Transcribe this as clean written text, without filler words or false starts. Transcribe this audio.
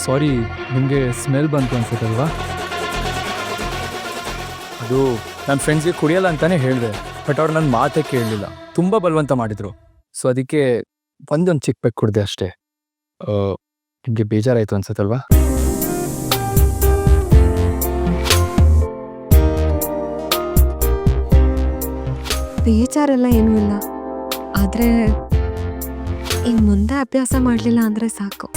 ಸಾರಿ, ನಿಮಗೆ ಸ್ಮೆಲ್ ಬಂತು ಅನ್ಸುತ್ತಲ್ವಾ? ಅದು ನನ್ನ ಫ್ರೆಂಡ್ಸ್ಗೆ ಕುಡಿಯಲ್ಲ ಅಂತಾನೆ ಹೇಳಿದೆ, ಬಟ್ ಅವ್ರು ನನ್ನ ಮಾತೇ ಕೇಳಲಿಲ್ಲ, ತುಂಬ ಬಲವಂತ ಮಾಡಿದರು. ಸೊ ಅದಕ್ಕೆ ಒಂದೊಂದು ಚಿಕ್ಕ ಪೆಗ್ ಕುಡಿದೆ ಅಷ್ಟೇ. ನಿಮಗೆ ಬೇಜಾರಾಯಿತು ಅನ್ಸುತ್ತಲ್ವಾ? ಬೇಜಾರೆಲ್ಲ ಏನೂ ಇಲ್ಲ, ಆದರೆ ಇನ್ನು ಮುಂದೆ ಅಭ್ಯಾಸ ಮಾಡಲಿಲ್ಲ ಅಂದರೆ ಸಾಕು.